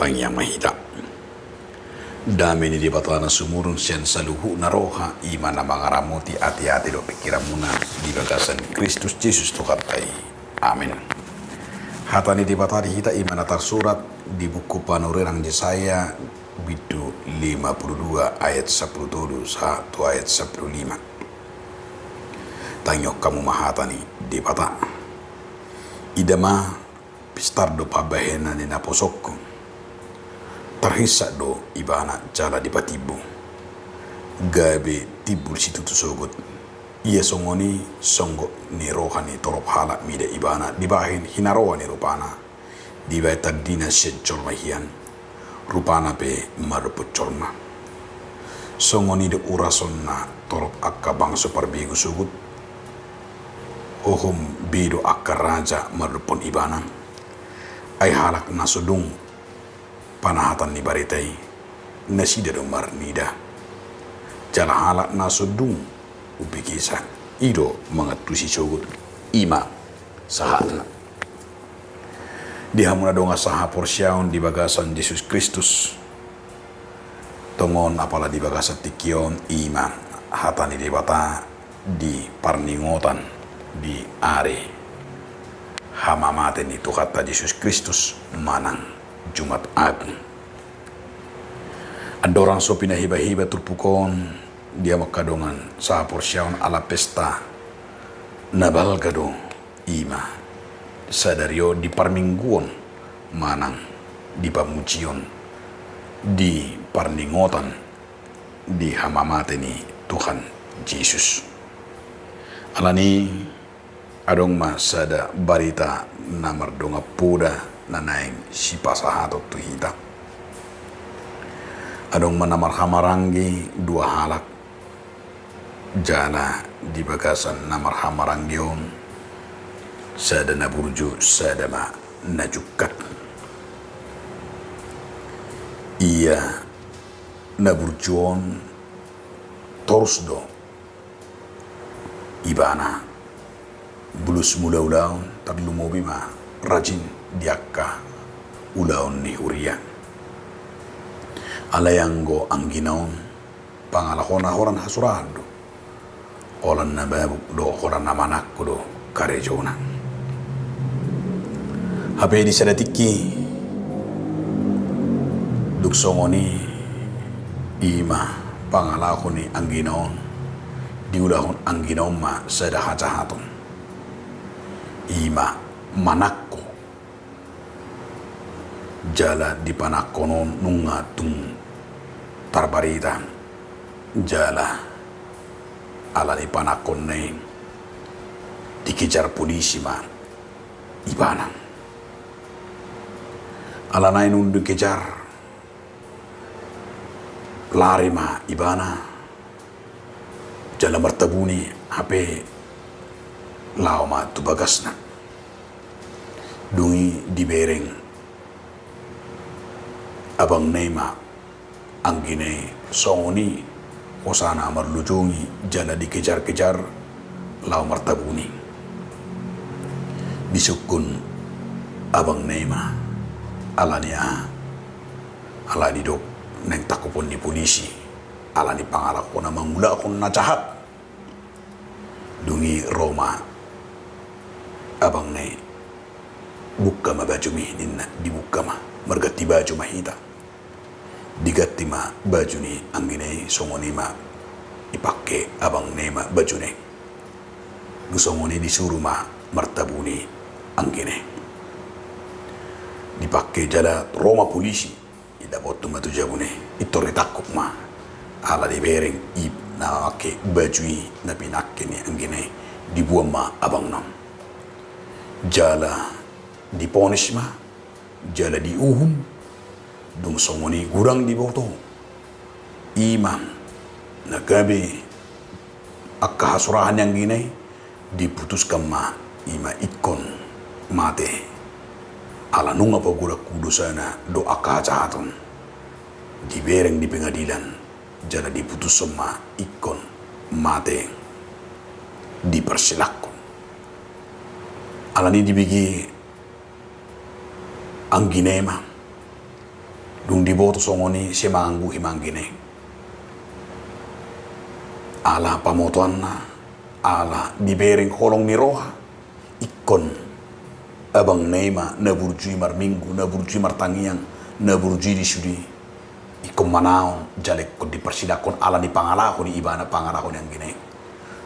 Tang Yang Mahita. Dami ni di batana sumurun sian saluhu naroha imana mangaramuti ati-ati do pikiran muna di bagasan Kristus Yesus tukatai. Amin. Hatani di batari hita imana tersurat di buku Panorerang Yesaya bidu 52 ayat 10 1 ayat 15. Tanyok kamu mahatani di bata. Idama pistardo pabahena ni naposokku. Terhisa do ibana jala di patibu. Gabe tibul situ tu sogot. Ia songoni songgo ni rohani torop halak mida ibana dibahin hinaroa ni rupana. Dibai tardina sejol mahian. Rupana pe maruput colma. Songoni de urason na torop akka bangso parbigu sugut. Ohum bido akka raja marupun ibana. Ay halak nasudung panahatan ni baritai nasida do marnida jala halak nasudung upikisa ido mangatusi sogut ima sahana dihamuna donga saha porsyaun di bagasan Yesus Kristus tongon apala di bagasan tikion ima hatani debata di parningotan di are hamamaten itu kata Yesus Kristus manang Jumat Agung. Ada orang sopina hiba-hiba turpukon dia makadongan sa porsyaon ala pesta nabal gado ima sadario di parmingguon manang di pamujion di parningotan di hamamate ni Tuhan Yesus. Alani adong masada barita namar donga puda nanaing si pasahato tu hita. Adong manamar hamarangi dua halak jala di bagasan namar hamaranggion sada naburju sada ma najukat. Ia naburjuon torus do ibana bulus mula-ulaun taglumobi ma rajin diakka ulaon ni huria alayanggo ang ginaon pangalakona horan hasurado olan na babuk do horan namanak ko do karejona hape di sadatiki duksongoni ima pangalako ni ang ginaon diulahon ang ginaon ma sadahajahaton ima manakko jala di panakono nunga tung tarbarita jala ala di panakon na dikejar polisi ma ibana ala na inundu kejar lari ma ibana jala martabuni hape lao ma tubagas na dungi di bereng abang nema ang gine songoni osana marlujungi jala dikejar-kejar lau martabuni bisukun abang nema alania ala di dok neng takupon di polisi ala di pangalak ko na mangula ko na jahat dungi Roma abang ne buka ma baju mihinin na dibuka ma margati baju mahita digati ma baju ni anggine songoni ma ipake abang nema baju ne gusongoni disuruh ma martabuni anggine dipake jala Roma polisi ida botu matu jabune itore takuk ma ala di bereng ip na ake baju na pinakke ni anggine dibuang ma abang nam jala diponis ma jala diuhum dung songoni gurang di boto imam nagabi akka hasurahan yang gini diputuskan ma ima ikon mate ala nunga pagura kudu sana do akka jahaton dibereng di pengadilan jala diputus ma ikon mate dipersilakkan ala ni dibigi ang ginema Dung diboto songoni si manggu himanggine. Ala pamotuan na, ala dibering holong ni roha, ikon abang neima na burjui mar minggu, na burjui mar tangiang, na burjui di sudi, ikon manaon jalek ko di persidakon ala ni pangalako ni ibana pangalako yang gine.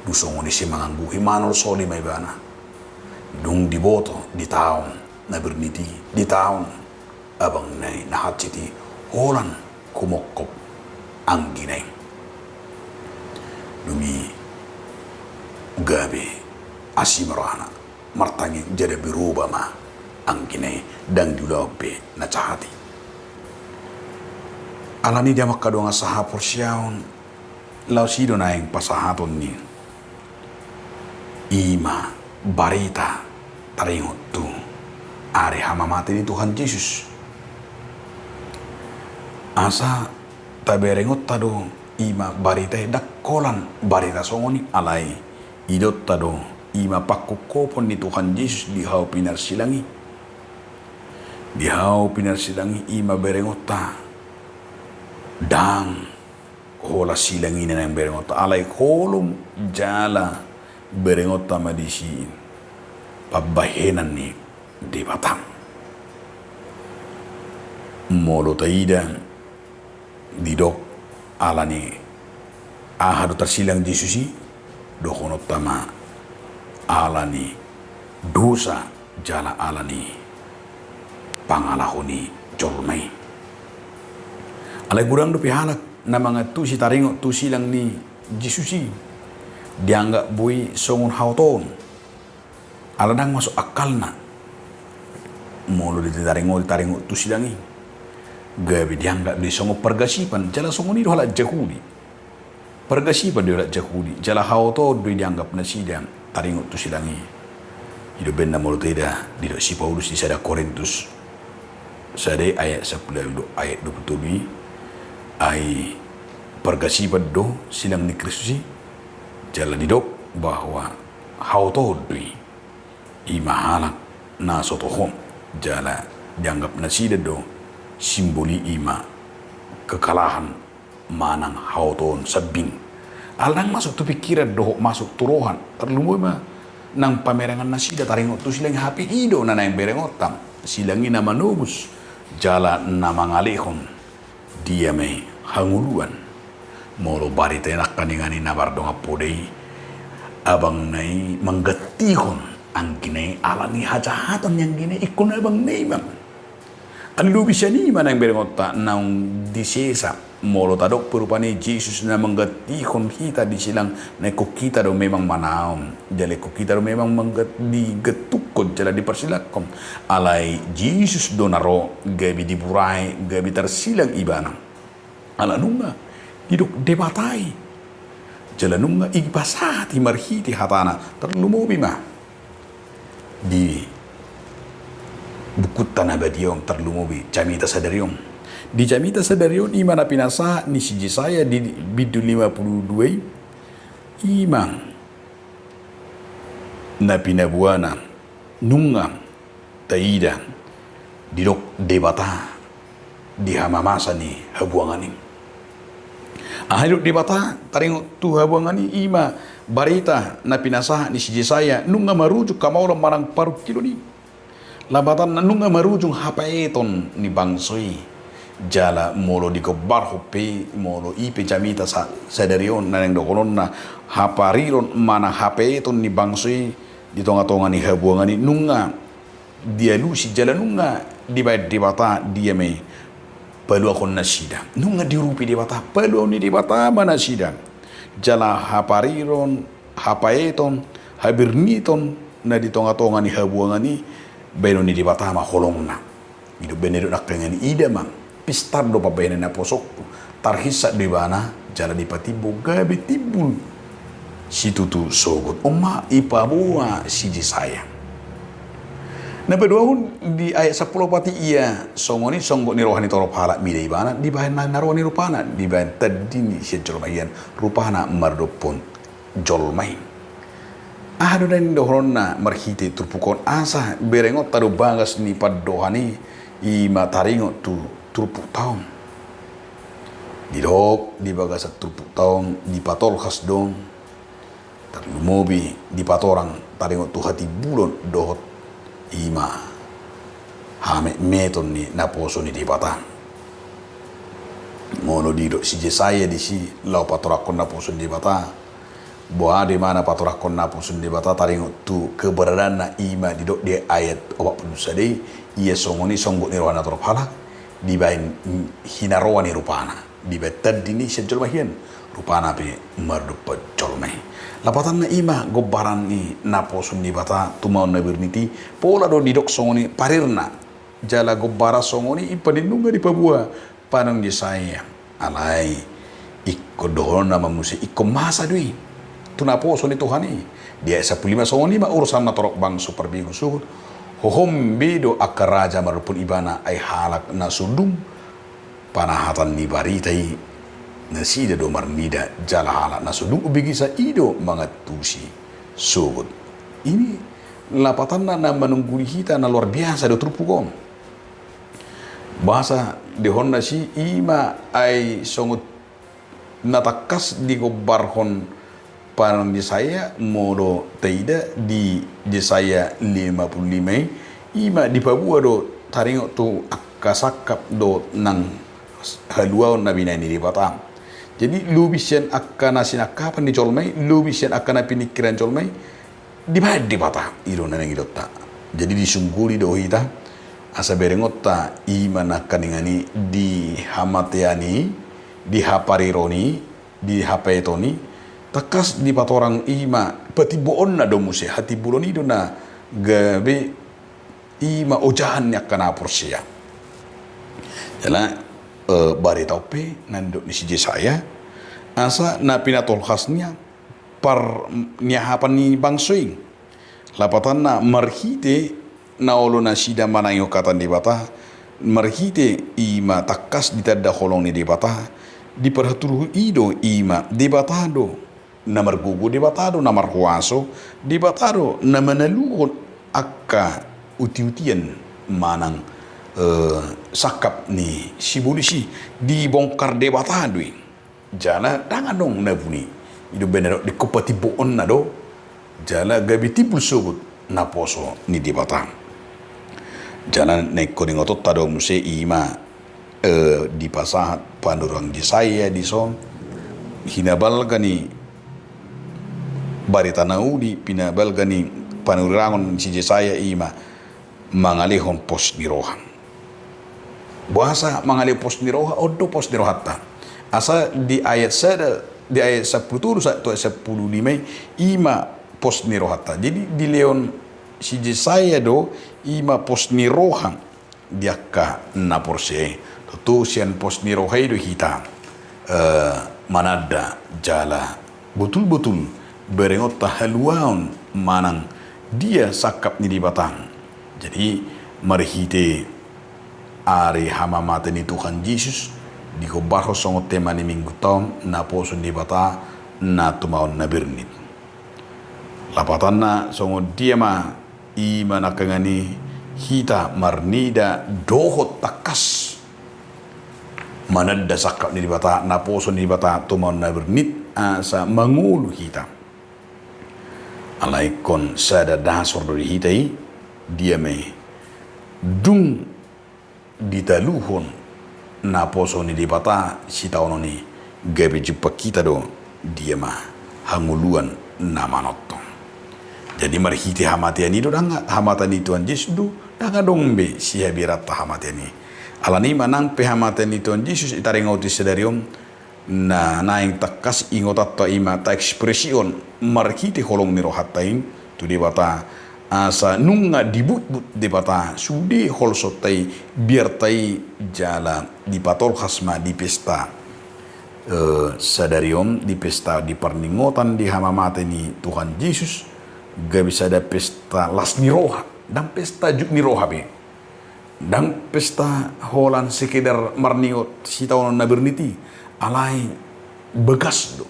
Dusongoni si manggu himanol soli may ibana. Dung diboto di taon na berniti, di taon abang nay nahatsiti holan kumokop ang ginay. Dungi gabi asimarana martangi jada biruba ma ang ginay dang diulope na cahati. Alani dia makadonga sahapor siyaon lau sido na yung pasahaton ni ima barita taringot tu ari hamamati ni Tuhan Yesus. Asa taberengot tado ima barita dakkolan barita songoni alai idot tado ima pakukopon ni Tuhan Yesus dihau pinar silangi ima berengot ta dang hola silangi na yang berengot ta alai kolum jala berengot ta madisi pabahenan ni di Batam molo taida didok alani ahadu tersilang Yesusi dokonot tama alani dosa jala alani pangalahoni jolmai alai gurang do pihalak na mga tu si taringo tu silang ni Yesusi dianggap bui songon hauton aladang masuk akal na molo di taringo tu silangi gabi dianggap di songo pergasipan jala songo ni dohala Jahudi pergasipan dohala Jahudi jala hauto do dianggap na sidang taringot tu silangi hidup benda mulu tidak di si Paulus di sada Korintus sada ayat 10 ayat 27 ay pergasipan do silang ni Kristus jala didok bahwa hauto do imahalak na sotohom jala dianggap na sida do simboli ima kekalahan manang hauton sabing alang masuk tu pikiran doh masuk turohan terlalu ma nang pamerangan nasi taringot tu silang hapi ido na nang berengotam silangi nama nubus jala nama ngalehon dia may hanguluan molo barita enak kaningani nabar dong apodei abang nai manggatihon ang ginay alani hajahatan yang ginay ikon abang nai bang ang lubi siya ni man ang berengotta ng disesa molo tadok perupani Jesus na manggatihon kita di silang na kita do memang manaom jale kita do memang di getukod jala di persilakom alay Jesus do naro gabi diburay gabi tersilang ibana ala nunga diduk debatay jala nunga igpasati marhiti hatana terlumubi ma di bukut tanah badiong terlumubi jamita sadariong di jamita sadariong ima na pinasa ni si Jesaya di bidu 52 imang na pinabuana nungam taida didok debata di hamamasa ni habuanganing ahiluk debata taring tu habuangani ima barita na pinasa ni si Jesaya nunga marujuk kamaulang marang paruk kilo ni labatan nunga marujung hapaeton ni bangsoi jala molo di kobar hope molo ipe jamita sa sadarion na nang dokonon na hapariron mana hapaeton ni bangsoi di tonga-tonga ni habuangan ni nunga dia lusi jala nunga di bayad di bata dia may palu akon nasida nunga dirupi di bata palu ni di bata mana sidang jala hapariron hapaeton habirniton na di tonga-tonga ni habuangan ni beno ni di batama holong na ido benedo nak pengen ida mang pistar do pabene na posok tarhisa di bana jala di patibo gabi tibul situ tu sogot oma ipabua si Jesaya na pedua di ayat 10 pati iya songoni songgo ni rohani toro pala mi di bana di bahan na rohani rupana di bahan tadini si jolmayan rupana mardopon jolmai ahado dan dohron na marhite turpukon asa berengot tado bangas ni paddohani i mataringot tu 30 tahun. Didok di bagasa 30 tahun di patol khas dong. Terlumobi di patorang taringot tu hati bulon dohot ima hame meton ni naposo ni di batang. Ngono didok si saya di si lau patorakon naposo di batang. Boa di mana patorakon naposo di batang taringot tu keberadaan na ima didok di ayat obat penusa dei ia songoni songgot ni rohana torpala di bain hinaroa ni rupana. Di betar dini sejol mahian rupana pe mardupa jolmai lapatan na ima gobaran ni naposun di bata tumau na berniti pola do didok songoni parirna jala gobara songoni ipanindunga di pabua panang di saya alai ikko dohona mamusi ikko masa dui tu naposun ni tuhani dia 15 songoni ma urusan na torok bang super bigu suhut hohom bedo akaraja marupun ibana ay halak na sudum panahatan ni baritai nasida do marnida jala hala nasudung ubigisa ido mga tusi sugod ini lapatan na menungguli kita na luar biasa do trupukon bahasa de honna si ima ay songot natakas di gobarhon parang di saya modo taida di saya 55 ima di Papua do taringo tu akasakap do nang haluaw na binani di batang. Jadi lubisian akan sinakapan di colmai, lubisian akan pinikiran colmai di mana di batang. Iro na nangidota. Jadi disungguli do hita asa berengota iman akan ingani di hamateani, di haparironi, di hapetoni, takas di patorang ima petiboon na do muse hati buloni do na gabe ima ojahan akan apursia. Jala bari taupe nanduk di siji saya asa na pinatol khasnya par nyahapan ni bangsoing lapatan na marhite na olo na sida manang katan di bata marhite ima takas ditadda holong ni di bata di perhaturu ido ima di batado na margugu di batado na marhuaso di batado na manaluhon akka uti-utian manang sakap ni si polisi dibongkar debata dui jala dangan dong nabuni itu benar di kopati boon na do jala gabi tipul sobut na poso ni debata jala neko ni ngotot tado muse ima di pasah pandurang di saya di son hinabal gani barita naudi pinabal gani panurangon si saya ima mangalihon pos ni rohan bahasa mengalih pos niroha odo pos nirohata asa di ayat sada di ayat 10 atau 15 ima pos nirohata jadi di leon si saya do ima pos nirohan diakka na porse tu sian pos niroha do hita manada jala betul-betul berengot tahaluan manang dia sakap ni di batang jadi marhite ari hamamate ni Tuhan Yesus di kobarho songo tema ni minggu tahun na poso di bata na tumaon na birnit lapatan na songo dia ma ima nakangani hita marnida dohot takas manadda sakap ni bata na poso ni bata tumaon na birnit asa mangulu hita alaikon sada dasor dari hitai dia me dung ditaluhon na poso ni di bata si taono ni gabe jumpa kita do dia mah hanguluan na manotto jadi marhiti hamatian itu danga hamatan Tuhan Yesus do danga dombe si habirat hamatian ni alani manang pe hamatian Tuhan Yesus itaringoti sedarium na naing takas ingotatta ima ta ekspresion marhiti holong ni rohatain tu di bata asa nunga dibut-but di bata sudi hol sotai biar tai jala di patol khasma di pesta sadariom di pesta di perningotan di hamamate ni Tuhan Yesus gak bisa ada pesta las niroha dan pesta juk niroha be dan pesta holan sekedar marniot si tahun na berniti alai begas do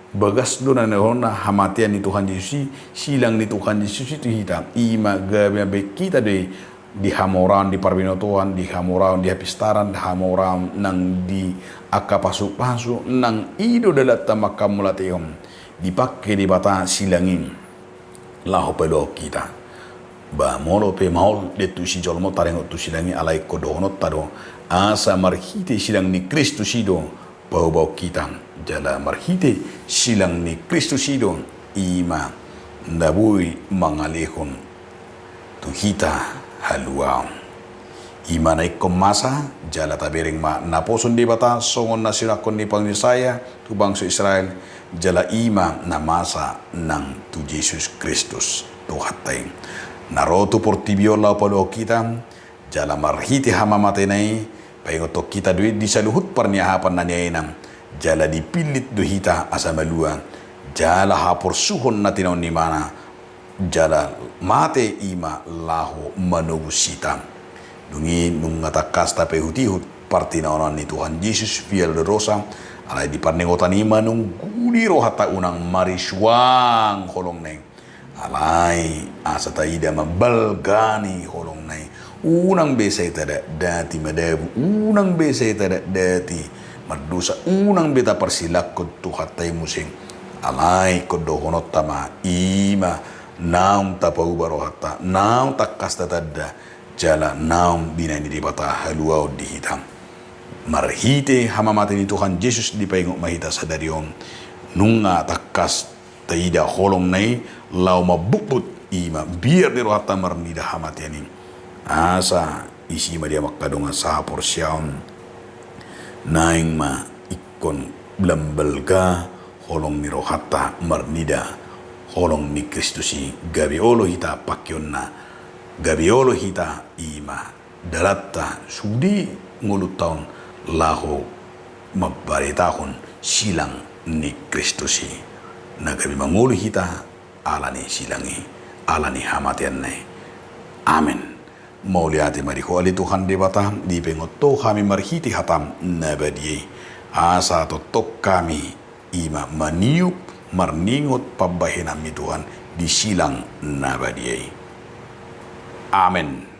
bagas do na hona hamatian ni Tuhan Yesus silang ni Tuhan Yesus itu hitam ima gabe kita de di hamoran di parbinotoan, di hamoran di hapistaran, di hamoran nang di akapasu-pasu, nang ido dalat tamakkamulatihom, dipakai di bata silangin, laho pelo kita. Ba molo pe maul de tu si jolmo tarengo tu silangi alai kodono tado asa marhite silang ni Kristus ido bau kita jala marhite silang ni Kristus ido ima ndabui mangalehon tu kita haluau ima na masa jala tabering ma naposon di bata songon na sinakon ni Panglisaya tu bangsa Israel jala ima na masa nang tu Jesus Kristus tu hatay naroto portibio lau palo kita jala marhiti hama matenai paingoto kita duit di saluhut perniahapan naniainang jala dipilit duhita asa malua jala hapor suhon natinaw ni mana jala mate ima laho manugusita dungi nung ngatakas tape hutihut partinaonan ni Tuhan Yesus fiel de rosa alay di parningotan ima nung guliro hata unang mariswang holong neng alay asa taida mabalgani holong nai unang besay tada dati madabu unang besay tada dati mardusa unang beta persilakod tuhatay musing alay kodohonot tama ima naum tapau hatta naum takkas tatadda jala naum binani di bata haluaw di hitam marhite hamamate ni Tuhan Yesus di paingok mahita sa darion nunga takkas taida holong nai lau mabukbut ima biar di rohata marnida hamatiani asa isi ma dia makadonga sa porsyaon naing ma ikon blambelga holong ni rohata marnida holong ni Kristusi gabiolo hita pakyonna gabiolo hita ima dalatta sudi ngulut taon laho mabaritahon silang ni Kristusi nagabi mangulu hita alani silangi alani hamatian ne amen mauliati mariho ali Tuhan debata di pengoto kami marhiti hatam nabadi asa totok kami ima maniup marningot pabahinam ni Tuhan di silang nabadi amen.